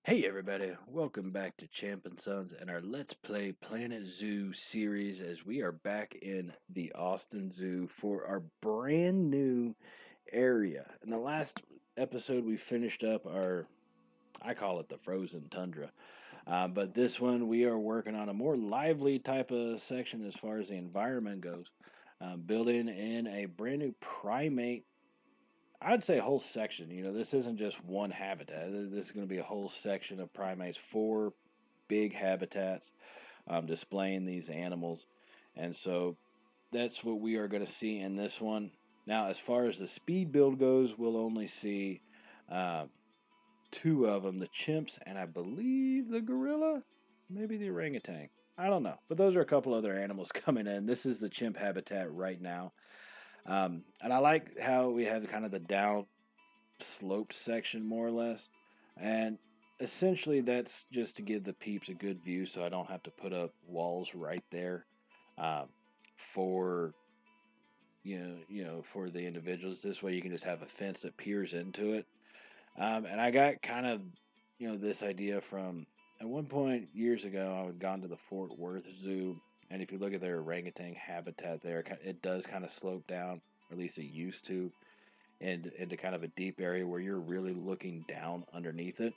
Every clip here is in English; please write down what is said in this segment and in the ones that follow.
Hey everybody, welcome back to Champ and Sons and our Let's Play Planet Zoo series as we are back in the Austin Zoo for our brand new area. In the last episode we finished up I call it the frozen tundra, but this one we are working on a more lively type of section as far as the environment goes. Building in a brand new primate, I'd say whole section. This isn't just one habitat. This is going to be a whole section of primates, four big habitats displaying these animals. And so that's what we are going to see in this one. Now, as far as the speed build goes, we'll only see uh, two of them, the chimps and I believe the gorilla, maybe the orangutan. I don't know. But those are a couple other animals coming in. This is the chimp habitat right now. And I like how we have kind of the down sloped section more or less. And essentially that's just to give the peeps a good view so I don't have to put up walls right there for for the individuals. This way you can just have a fence that peers into it. And I got kind of this idea from at one point years ago. I had gone to the Fort Worth Zoo, and if you look at their orangutan habitat there, it does kind of slope down, or at least it used to, and into kind of a deep area where you're really looking down underneath it.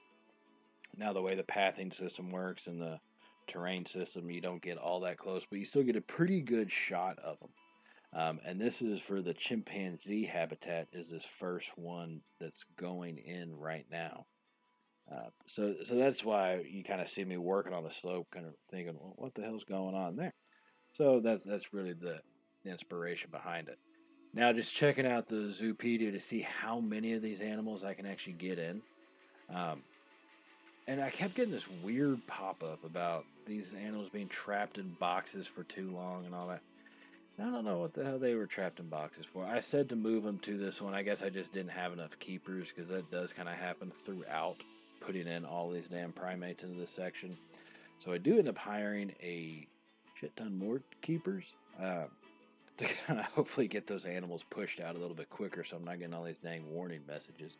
Now, the way the pathing system works and the terrain system, you don't get all that close, but you still get a pretty good shot of them. And this is for the Chimpanzee Habitat, is this first one that's going in right now. So that's why you kind of see me working on the slope, kind of thinking, well, what the hell's going on there? So that's really the inspiration behind it. Now, just checking out the Zoopedia to see how many of these animals I can actually get in. Um, and I kept getting this weird pop-up about these animals being trapped in boxes for too long and all that. And I don't know what the hell they were trapped in boxes for. I said to move them to this one. I guess I just didn't have enough keepers, because that does kind of happen throughout putting in all these damn primates into this section. So I do end up hiring a shit ton more keepers. To kind of hopefully get those animals pushed out a little bit quicker, so I'm not getting all these dang warning messages,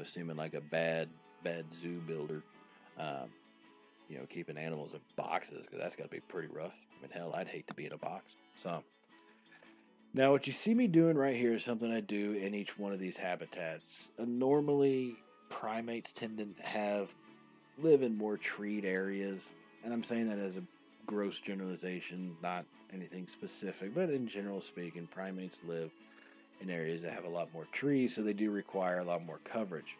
seeming like a bad zoo builder, keeping animals in boxes, because that's got to be pretty rough. I mean, hell, I'd hate to be in a box. So now what you see me doing right here is something I do in each one of these habitats. Normally, primates tend to live in more treed areas, and I'm saying that as a gross generalization, not anything specific, but in general speaking, primates live in areas that have a lot more trees, so they do require a lot more coverage.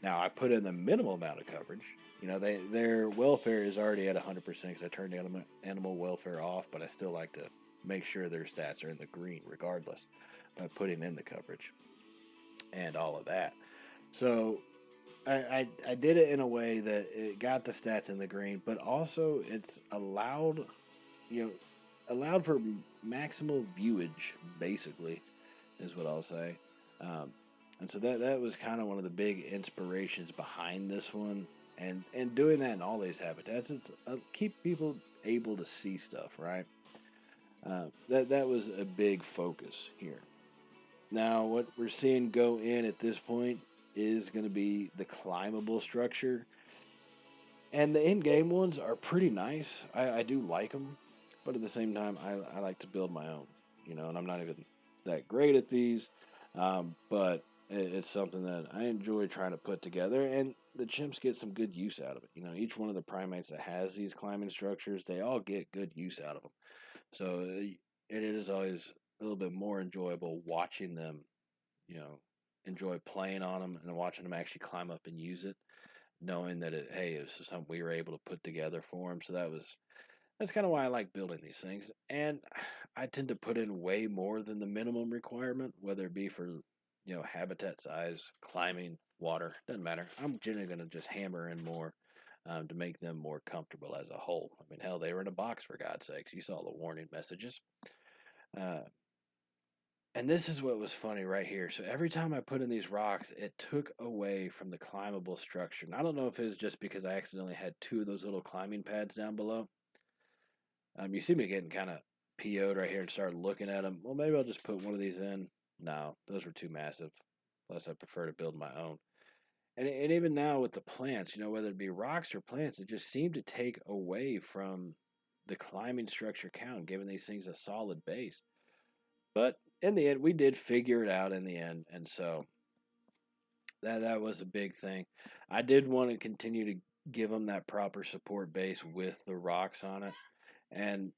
Now, I put in the minimal amount of coverage. Their welfare is already at 100% because I turned animal welfare off, but I still like to make sure their stats are in the green regardless by putting in the coverage and all of that. So I did it in a way that it got the stats in the green, but also it's allowed for maximal viewage, basically, is what I'll say. And so that was kind of one of the big inspirations behind this one, and doing that in all these habitats, it's keep people able to see stuff, right? That was a big focus here. Now, what we're seeing go in at this point is going to be the climbable structure. And the in-game ones are pretty nice. I do like them. But at the same time, I like to build my own. And I'm not even that great at these. But it's something that I enjoy trying to put together. And the chimps get some good use out of it. Each one of the primates that has these climbing structures, they all get good use out of them. So it is always a little bit more enjoyable watching them, enjoy playing on them and watching them actually climb up and use it, knowing that it was something we were able to put together for them. So that's kind of why I like building these things. And I tend to put in way more than the minimum requirement, whether it be for, habitat size, climbing, water, doesn't matter. I'm generally going to just hammer in more to make them more comfortable as a whole. I mean, hell, they were in a box, for God's sakes. You saw the warning messages. And this is what was funny right here. So every time I put in these rocks, it took away from the climbable structure. And I don't know if it was just because I accidentally had two of those little climbing pads down below. You see me getting kind of PO'd right here and start looking at them. Well, maybe I'll just put one of these in. No, those were too massive. Plus, I prefer to build my own. And even now with the plants, whether it be rocks or plants, it just seemed to take away from the climbing structure count, giving these things a solid base. But in the end, we did figure it out in the end, and so that was a big thing. I did want to continue to give them that proper support base with the rocks on it, and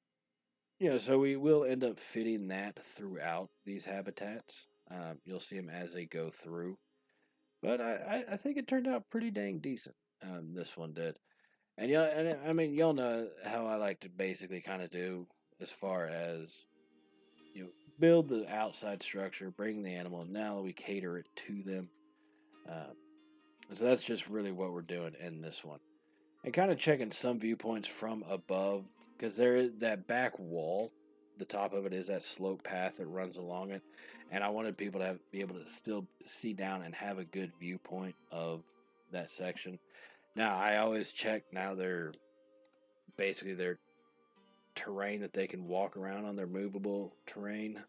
so we will end up fitting that throughout these habitats. You'll see them as they go through, but I think it turned out pretty dang decent. This one did, and I mean y'all know how I like to basically kind of do as far as build the outside structure, bring the animal, and now we cater it to them. Um, so that's just really what we're doing in this one. And kind of checking some viewpoints from above, because there is that back wall, the top of it is that slope path that runs along it. And I wanted people to be able to still see down and have a good viewpoint of that section. Now, I always check now their terrain that they can walk around on, their movable terrain.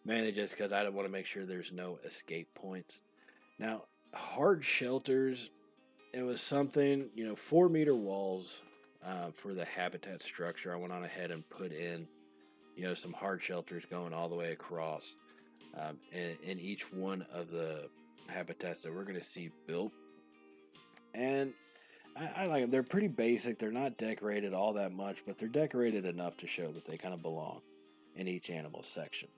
Mainly just because I don't want to make sure there's no escape points. Now, hard shelters, it was something, 4-meter walls for the habitat structure. I went on ahead and put in, some hard shelters going all the way across in each one of the habitats that we're going to see built. And I like them. They're pretty basic. They're not decorated all that much, but they're decorated enough to show that they kind of belong in each animal section.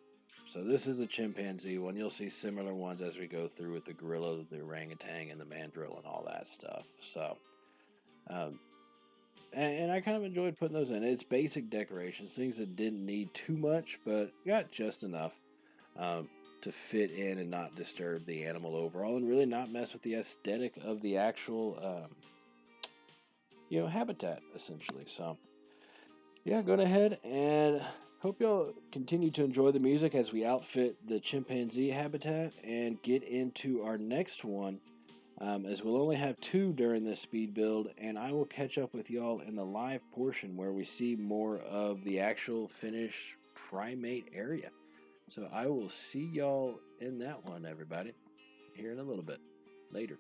So this is a chimpanzee one. You'll see similar ones as we go through with the gorilla, the orangutan, and the mandrill and all that stuff. So, and I kind of enjoyed putting those in. It's basic decorations, things that didn't need too much, but got just enough to fit in and not disturb the animal overall, and really not mess with the aesthetic of the actual, habitat, essentially. So, yeah, go ahead and hope y'all continue to enjoy the music as we outfit the chimpanzee habitat and get into our next one, as we'll only have 2 during this speed build, and I will catch up with y'all in the live portion where we see more of the actual finished primate area. So I will see y'all in that one, everybody, here in a little bit. Later.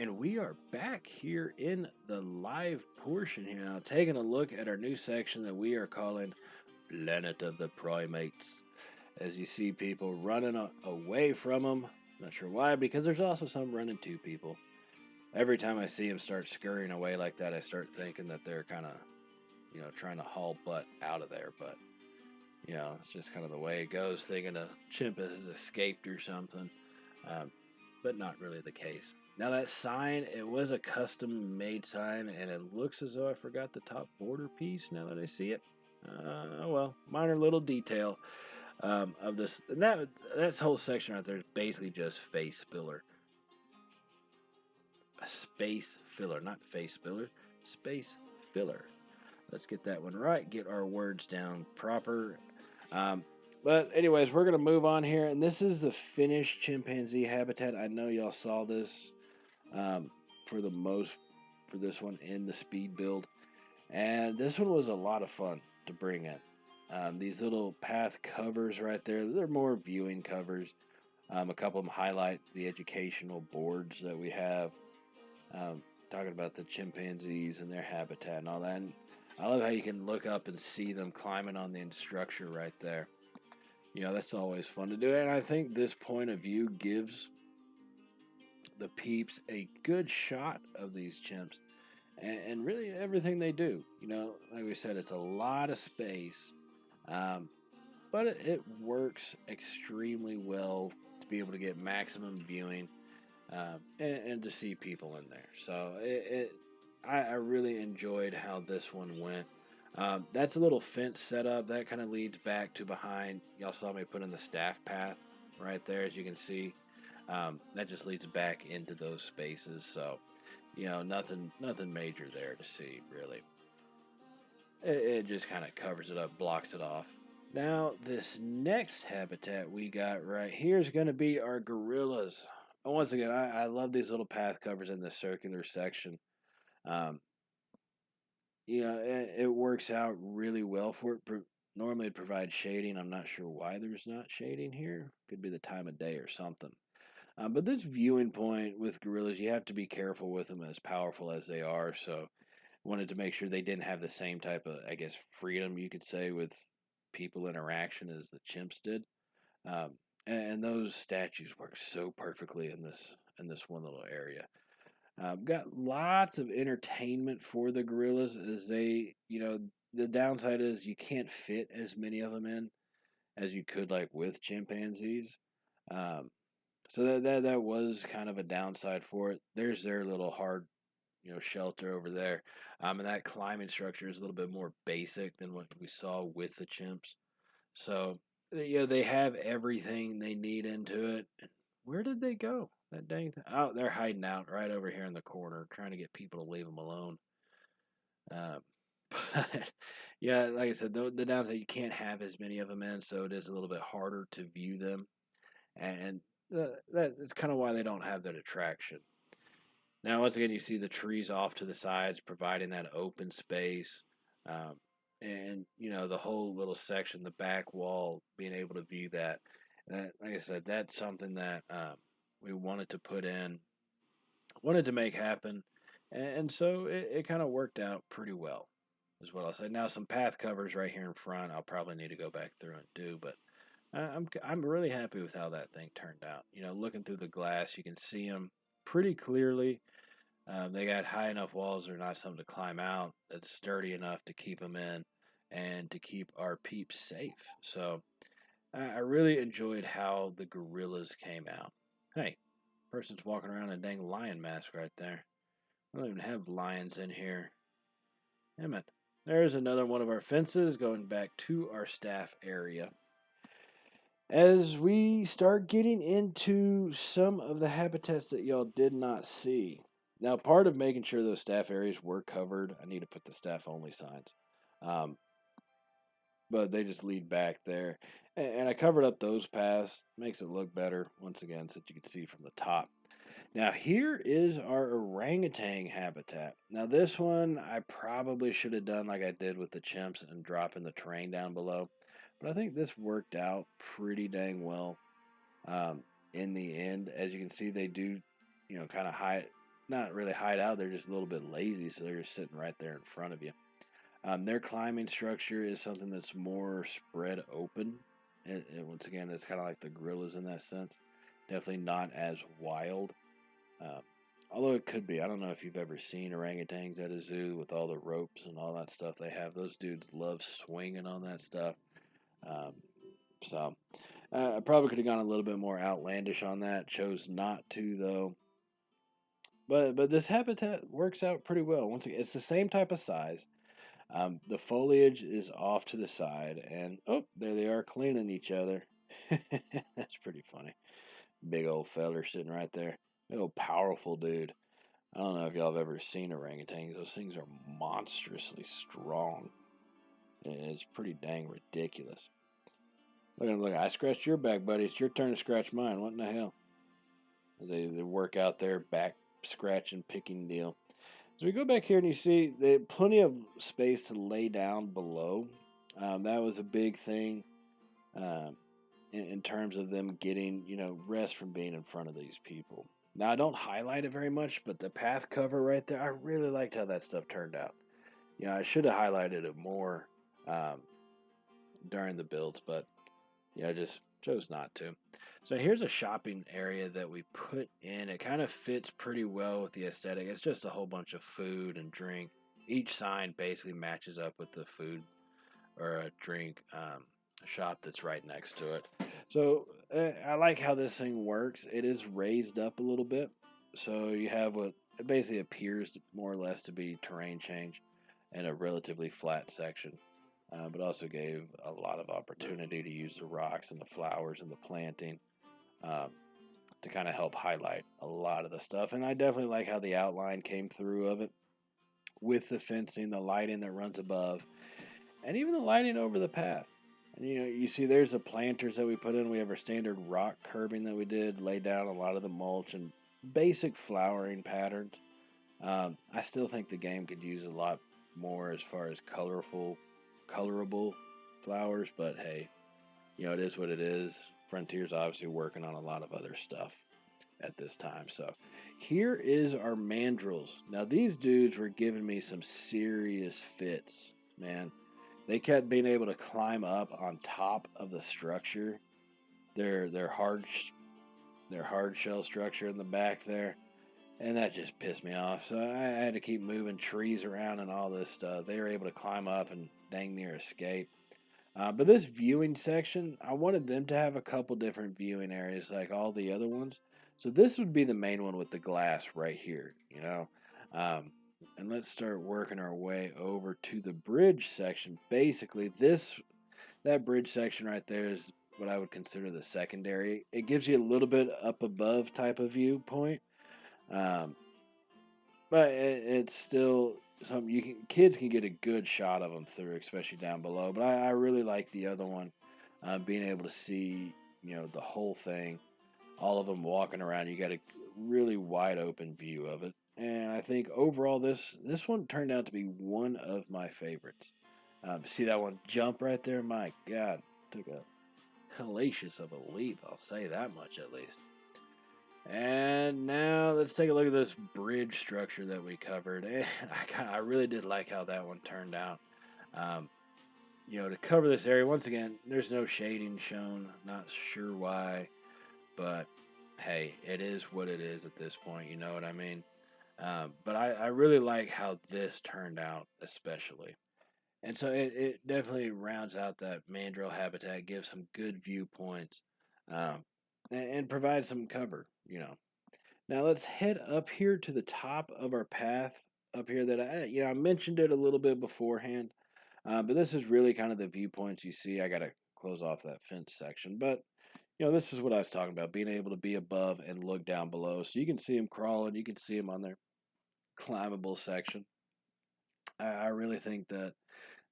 And we are back here in the live portion here now, taking a look at our new section that we are calling Planet of the Primates. As you see people running away from them, not sure why, because there's also some running to people. Every time I see them start scurrying away like that, I start thinking that they're kind of, trying to haul butt out of there. But, it's just kind of the way it goes, thinking a chimp has escaped or something. But not really the case. Now that sign, it was a custom made sign, and it looks as though I forgot the top border piece now that I see it. Well, minor little detail of this. And that whole section right there is basically just face filler. A space filler, not face filler, space filler. Let's get that one right, get our words down proper. But anyways, we're going to move on here, and this is the finished Chimpanzee Habitat. I know y'all saw this for this one in the speed build, and this one was a lot of fun to bring in. These little path covers right there, they're more viewing covers. A couple of them highlight the educational boards that we have, talking about the chimpanzees and their habitat and all that. And I love how you can look up and see them climbing on the structure right there. That's always fun to do. And I think this point of view gives the peeps a good shot of these chimps and really everything they do. Like we said, it's a lot of space, but it works extremely well to be able to get maximum viewing and to see people in there. So I really enjoyed how this one went. That's a little fence setup that kind of leads back to behind. Y'all saw me put in the staff path right there, as you can see. That just leads back into those spaces. So, nothing major there to see, really. It just kind of covers it up, blocks it off. Now, this next habitat we got right here is going to be our gorillas. And once again, I love these little path covers in the circular section. It works out really well for it. Normally it provides shading. I'm not sure why there's not shading here. Could be the time of day or something. But this viewing point with gorillas, you have to be careful with them, as powerful as they are. So wanted to make sure they didn't have the same type of, freedom, you could say, with people interaction as the chimps did. And those statues work so perfectly in this one little area. Got lots of entertainment for the gorillas, as they, the downside is you can't fit as many of them in as you could like with chimpanzees. So that was kind of a downside for it. There's their little hard, shelter over there. And that climbing structure is a little bit more basic than what we saw with the chimps. So, they have everything they need into it. Where did they go? That dang thing. Oh, they're hiding out right over here in the corner, trying to get people to leave them alone. But yeah, like I said, the downside, you can't have as many of them in, so it is a little bit harder to view them, and that's kind of why they don't have that attraction. Now, once again, you see the trees off to the sides, providing that open space, and the whole little section, the back wall, being able to view that. And like I said, that's something that we wanted to put in, wanted to make happen, and so it kind of worked out pretty well, is what I'll say. Now, some path covers right here in front, I'll probably need to go back through and do, but I'm really happy with how that thing turned out. Looking through the glass, you can see them pretty clearly. They got high enough walls; they're not something to climb out. It's sturdy enough to keep them in and to keep our peeps safe. So I really enjoyed how the gorillas came out. Hey, person's walking around in a dang lion mask right there. I don't even have lions in here. Damn it. There's another one of our fences going back to our staff area. As we start getting into some of the habitats that y'all did not see. Now, part of making sure those staff areas were covered, I need to put the staff only signs. But they just lead back there. And I covered up those paths. Makes it look better, once again, so that you can see from the top. Now, here is our orangutan habitat. Now, this one I probably should have done like I did with the chimps and dropping the terrain down below. But I think this worked out pretty dang well in the end. As you can see, they do, kind of hide, not really hide out. They're just a little bit lazy, so they're just sitting right there in front of you. Their climbing structure is something that's more spread open. And once again, it's kind of like the gorillas in that sense. Definitely not as wild. Um, Although it could be. I don't know if you've ever seen orangutans at a zoo with all the ropes and all that stuff they have. Those dudes love swinging on that stuff. Um, so I probably could have gone a little bit more outlandish on that. Chose not to, though. But this habitat works out pretty well. Once again, it's the same type of size. The foliage is off to the side, and oh, there they are cleaning each other. That's pretty funny. Big old feller sitting right there. Big old powerful dude. I don't know if y'all have ever seen orangutans. Those things are monstrously strong. It's pretty dang ridiculous. Look, I scratched your back, buddy. It's your turn to scratch mine. What in the hell? They work out their back scratching, picking deal. So we go back here and you see plenty of space to lay down below. That was a big thing in terms of them getting, rest from being in front of these people. Now, I don't highlight it very much, but the path cover right there, I really liked how that stuff turned out. I should have highlighted it more during the builds, but I just chose not to. So here's a shopping area that we put in. It kind of fits pretty well with the aesthetic. It's just a whole bunch of food and drink. Each sign basically matches up with the food or a drink shop that's right next to it. So I like how this thing works. It is raised up a little bit. So you have what it basically appears more or less to be terrain change and a relatively flat section. But also gave a lot of opportunity to use the rocks and the flowers and the planting to kind of help highlight a lot of the stuff. And I definitely like how the outline came through of it with the fencing, the lighting that runs above, and even the lighting over the path. And you see there's the planters that we put in. We have our standard rock curbing that we did, lay down a lot of the mulch and basic flowering patterns. I still think the game could use a lot more as far as colorable flowers, but hey, it is what it is. Frontier's obviously working on a lot of other stuff at this time. So here is our mandrels. Now these dudes were giving me some serious fits, man. They kept being able to climb up on top of the structure. Their hard shell structure in the back there. And that just pissed me off. So I had to keep moving trees around and all this stuff. They were able to climb up and dang near escape. But this viewing section, I wanted them to have a couple different viewing areas like all the other ones. So this would be the main one with the glass right here, and let's start working our way over to the bridge section. Basically, that bridge section right there is what I would consider the secondary. It gives you a little bit up above type of viewpoint. But it's still something kids can get a good shot of them through, especially down below. But I really like the other one, being able to see, the whole thing, all of them walking around. You got a really wide open view of it. And I think overall this one turned out to be one of my favorites. See that one jump right there? My God, took a hellacious of a leap. I'll say that much at least. And now let's take a look at this bridge structure that we covered. And I really did like how that one turned out. To cover this area, once again, there's no shading shown. Not sure why, but hey, it is what it is at this point. You know what I mean? But I really like how this turned out, especially. And so it definitely rounds out that mandrel habitat, gives some good viewpoints, and provides some cover, Now let's head up here to the top of our path up here that I mentioned it a little bit beforehand, but this is really kind of the viewpoints you see. I got to close off that fence section, but this is what I was talking about, being able to be above and look down below. So you can see them crawling, you can see them on their climbable section. I really think that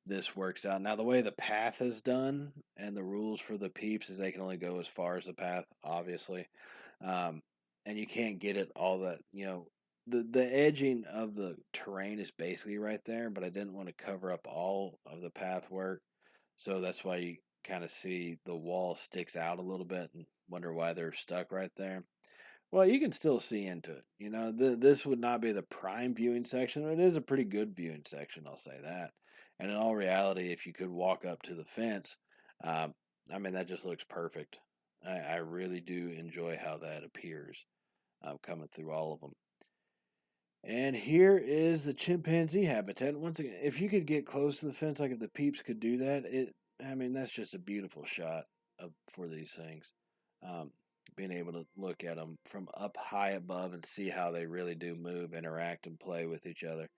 this works out. Now, the way the path is done and the rules for the peeps is they can only go as far as the path, obviously. And you can't get it all that, the edging of the terrain is basically right there, but I didn't want to cover up all of the path work. So that's why you kind of see the wall sticks out a little bit and wonder why they're stuck right there. Well, you can still see into it. You know, this would not be the prime viewing section, but it is a pretty good viewing section, I'll say that. And in all reality, if you could walk up to the fence, um, I mean, that just looks perfect. I really do enjoy how that appears coming through all of them. And here is the chimpanzee habitat. Once again, if you could get close to the fence, like if the peeps could do that, I mean, that's just a beautiful shot for these things. Um, Being able to look at them from up high above and see how they really do move, interact, and play with each other.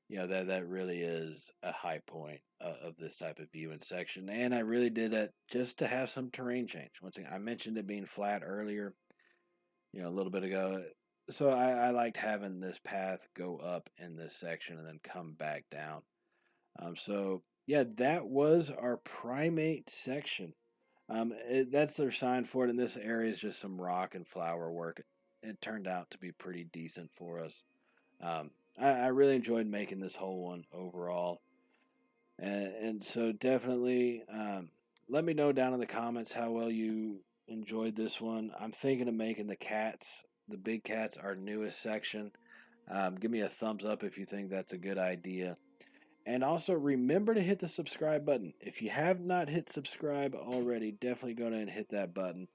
You know, that really is a high point of this type of viewing section. And I really did that just to have some terrain change. Once again, I mentioned it being flat earlier, you know, a little bit ago. So I liked having this path go up in this section and then come back down. So yeah, that was our primate section. That's their sign for it. And this area is just some rock and flower work. It turned out to be pretty decent for us. I really enjoyed making this whole one overall. And so definitely let me know down in the comments how well you enjoyed this one. I'm thinking of making the big cats, our newest section. Give me a thumbs up if you think that's a good idea. And also remember to hit the subscribe button. If you have not hit subscribe already, definitely go ahead and hit that button.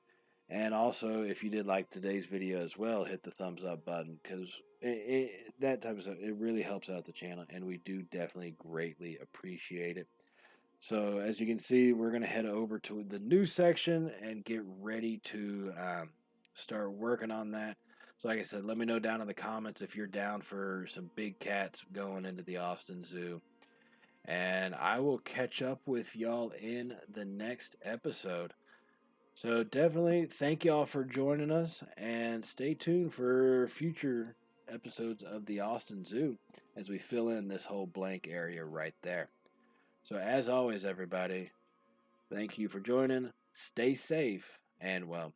And also, if you did like today's video as well, hit the thumbs up button because that type of stuff, it really helps out the channel, and we do definitely greatly appreciate it. So as you can see, we're going to head over to the new section and get ready to start working on that. So like I said, let me know down in the comments if you're down for some big cats going into the Austin Zoo. And I will catch up with y'all in the next episode. So definitely thank y'all for joining us and stay tuned for future episodes of the Austin Zoo as we fill in this whole blank area right there. So as always, everybody, thank you for joining. Stay safe and, well,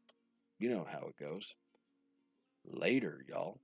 you know how it goes. Later, y'all.